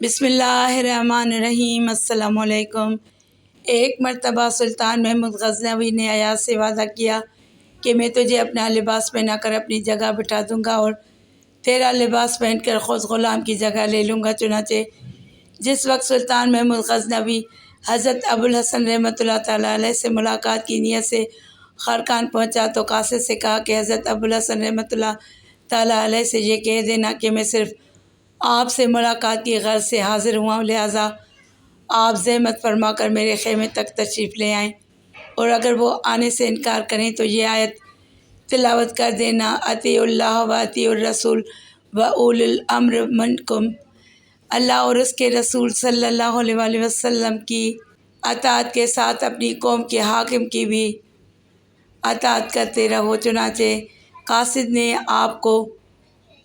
بسم اللہ الرحمن الرحیم۔ السلام علیکم۔ ایک مرتبہ سلطان محمود غزنوی نے ایاز سے وعدہ کیا کہ میں تجھے اپنا لباس پہنا کر اپنی جگہ بٹھا دوں گا اور تیرا لباس پہن کر خود غلام کی جگہ لے لوں گا۔ چنانچہ جس وقت سلطان محمود غزنوی حضرت ابوالحسن رحمۃ اللہ تعالیٰ علیہ سے ملاقات کی نیت سے خرقان پہنچا تو قاصد سے کہا کہ حضرت ابوالحسن رحمۃ اللہ تعالیٰ علیہ سے یہ کہہ دینا کہ میں صرف آپ سے ملاقات کی غرض سے حاضر ہوا ہوں، لہٰذا آپ زحمت فرما کر میرے خیمے تک تشریف لے آئیں، اور اگر وہ آنے سے انکار کریں تو یہ آیت تلاوت کر دینا: اطیعوا اللہ و اطیعوا الرسول و اولی الامر منکم۔ اللہ اور اس کے رسول صلی اللہ علیہ وآلہ وسلم کی اطاعت کے ساتھ اپنی قوم کے حاکم کی بھی اطاعت کرتے رہو۔ چنانچہ قاصد نے آپ کو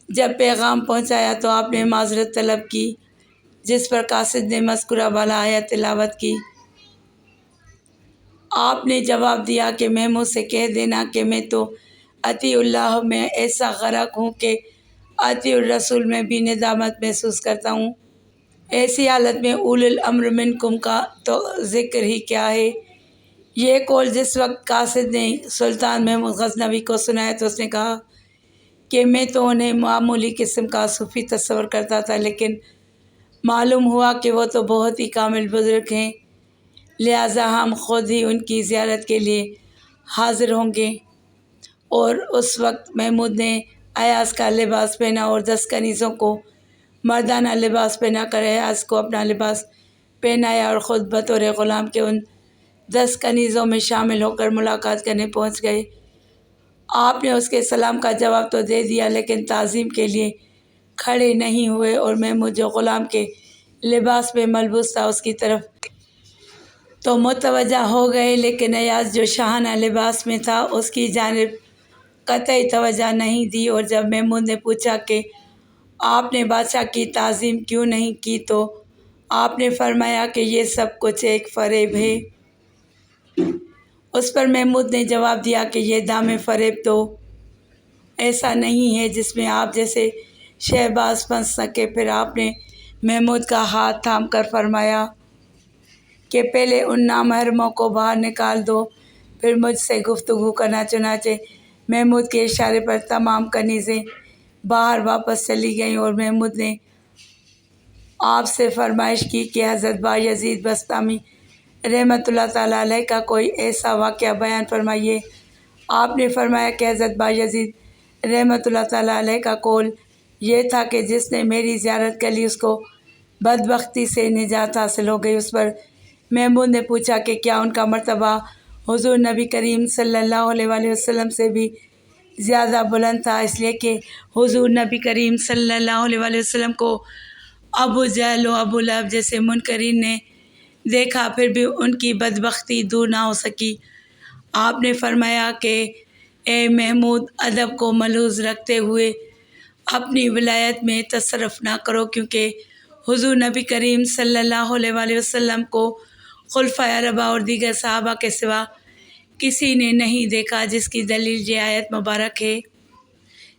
جب پیغام پہنچایا تو آپ نے معذرت طلب کی، جس پر قاصد نے مذکورہ بالا آیت تلاوت کی۔ آپ نے جواب دیا کہ محمود سے کہہ دینا کہ میں تو اطیع اللہ میں ایسا غرق ہوں کہ اطیع الرسول میں بھی ندامت محسوس کرتا ہوں۔ ایسی حالت میں اولی الامر منکم کا تو ذکر ہی کیا ہے۔ یہ قول جس وقت قاصد نے سلطان محمود غزنوی کو سنایا تو اس نے کہا کہ میں تو انہیں معمولی قسم کا صوفی تصور کرتا تھا، لیکن معلوم ہوا کہ وہ تو بہت ہی کامل بزرگ ہیں، لہٰذا ہم خود ہی ان کی زیارت کے لیے حاضر ہوں گے۔ اور اس وقت محمود نے ایاز کا لباس پہنا اور 10 کنیزوں کو مردانہ لباس پہنا کر ایاز کو اپنا لباس پہنایا اور خود بطور غلام کے ان 10 کنیزوں میں شامل ہو کر ملاقات کرنے پہنچ گئے۔ آپ نے اس کے سلام کا جواب تو دے دیا، لیکن تعظیم کے لیے کھڑے نہیں ہوئے، اور محمود جو غلام کے لباس میں ملبوس تھا اس کی طرف تو متوجہ ہو گئے، لیکن ایاز جو شاہانہ لباس میں تھا اس کی جانب قطعی توجہ نہیں دی۔ اور جب محمود نے پوچھا کہ آپ نے بادشاہ کی تعظیم کیوں نہیں کی تو آپ نے فرمایا کہ یہ سب کچھ ایک فریب ہے۔ اس پر محمود نے جواب دیا کہ یہ دام فریب تو ایسا نہیں ہے جس میں آپ جیسے شہباز پھنس سکے۔ پھر آپ نے محمود کا ہاتھ تھام کر فرمایا کہ پہلے ان نامحرموں کو باہر نکال دو، پھر مجھ سے گفتگو کرنا۔ چنانچہ محمود کے اشارے پر تمام کنیزیں باہر واپس چلی گئیں، اور محمود نے آپ سے فرمائش کی کہ حضرت بایزید بسطامی رحمۃ اللہ تعالیٰ علیہ کا کوئی ایسا واقعہ بیان فرمائیے۔ آپ نے فرمایا کہ حضرت بایزید رحمۃ اللہ تعالیٰ علیہ کا قول یہ تھا کہ جس نے میری زیارت کر لی اس کو بدبختی سے نجات حاصل ہو گئی۔ اس پر محمود نے پوچھا کہ کیا ان کا مرتبہ حضور نبی کریم صلی اللہ علیہ وآلہ وسلم سے بھی زیادہ بلند تھا، اس لیے کہ حضور نبی کریم صلی اللہ علیہ وآلہ وسلم کو ابو جہل و ابو لہب جیسے منکرین نے دیکھا، پھر بھی ان کی بدبختی دور نہ ہو سکی۔ آپ نے فرمایا کہ اے محمود، ادب کو ملحوظ رکھتے ہوئے اپنی ولایت میں تصرف نہ کرو، کیونکہ حضور نبی کریم صلی اللہ علیہ وآلہ وسلم کو خلفائے اربعہ اور دیگر صحابہ کے سوا کسی نے نہیں دیکھا، جس کی دلیل یہ آیت مبارک ہے۔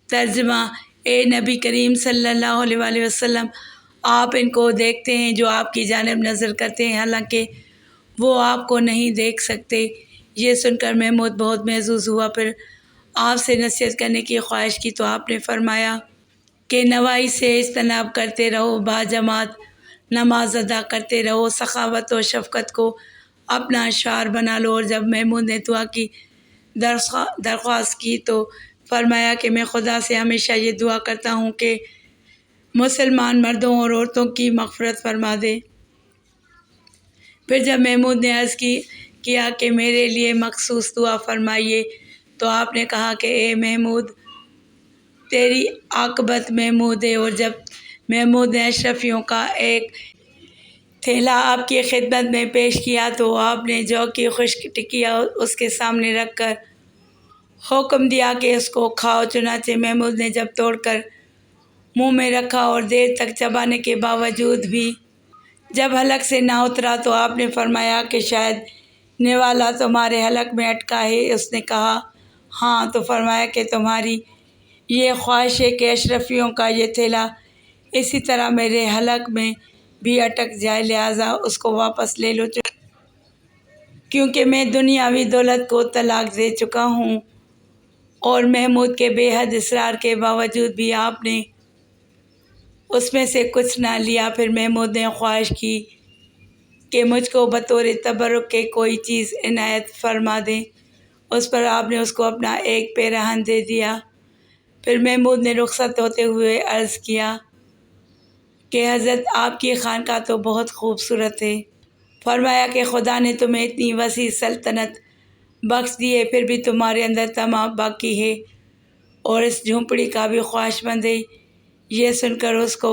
ترجمہ: اے نبی کریم صلی اللہ علیہ وآلہ وسلم، آپ ان کو دیکھتے ہیں جو آپ کی جانب نظر کرتے ہیں، حالانکہ وہ آپ کو نہیں دیکھ سکتے۔ یہ سن کر محمود بہت محظوظ ہوا، پھر آپ سے نصیحت کرنے کی خواہش کی تو آپ نے فرمایا کہ نواحی سے اجتناب کرتے رہو، باجماعت نماز ادا کرتے رہو، سخاوت و شفقت کو اپنا شعار بنا لو۔ اور جب محمود نے دعا کی درخواست کی تو فرمایا کہ میں خدا سے ہمیشہ یہ دعا کرتا ہوں کہ مسلمان مردوں اور عورتوں کی مغفرت فرما دے۔ پھر جب محمود نے عرض کیا کہ میرے لیے مخصوص دعا فرمائیے تو آپ نے کہا کہ اے محمود، تیری عاقبت محمود ہے۔ اور جب محمود نے اشرفیوں کا ایک تھیلا آپ کی خدمت میں پیش کیا تو آپ نے جو کی خشک ٹکیا اس کے سامنے رکھ کر حکم دیا کہ اس کو کھاؤ۔ چنانچہ محمود نے جب توڑ کر منہ میں رکھا اور دیر تک چبانے کے باوجود بھی جب حلق سے نہ اترا تو آپ نے فرمایا کہ شاید نوالا تمہارے حلق میں اٹکا ہے۔ اس نے کہا ہاں، تو فرمایا کہ تمہاری یہ خواہش ہے کہ اشرفیوں کا یہ تھیلا اسی طرح میرے حلق میں بھی اٹک جائے، لہٰذا اس کو واپس لے لو، کیونکہ میں دنیاوی دولت کو طلاق دے چکا ہوں۔ اور محمود کے بے حد اصرار کے باوجود بھی آپ نے اس میں سے کچھ نہ لیا۔ پھر محمود نے خواہش کی کہ مجھ کو بطور تبرک کے کوئی چیز عنایت فرما دیں۔ اس پر آپ نے اس کو اپنا ایک پیراہن دے دیا۔ پھر محمود نے رخصت ہوتے ہوئے عرض کیا کہ حضرت آپ کی خانقاہ تو بہت خوبصورت ہے۔ فرمایا کہ خدا نے تمہیں اتنی وسیع سلطنت بخش دی ہے، پھر بھی تمہارے اندر طمع باقی ہے اور اس جھونپڑی کا بھی خواہش مند ہے۔ یہ سن کر اس کو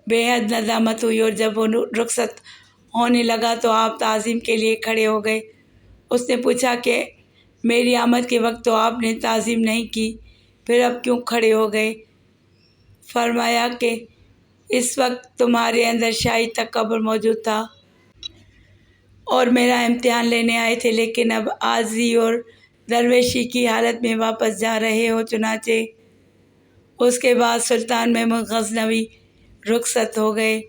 بے حد ندامت ہوئی، اور جب وہ رخصت ہونے لگا تو آپ تعظیم کے لیے کھڑے ہو گئے۔ اس نے پوچھا کہ میری آمد کے وقت تو آپ نے تعظیم نہیں کی، پھر اب کیوں کھڑے ہو گئے؟ فرمایا کہ اس وقت تمہارے اندر شاہی تکبر موجود تھا اور میرا امتحان لینے آئے تھے، لیکن اب عاجزی اور درویشی کی حالت میں واپس جا رہے ہو۔ چنانچہ اس کے بعد سلطان محمود غزنوی رخصت ہو گئے۔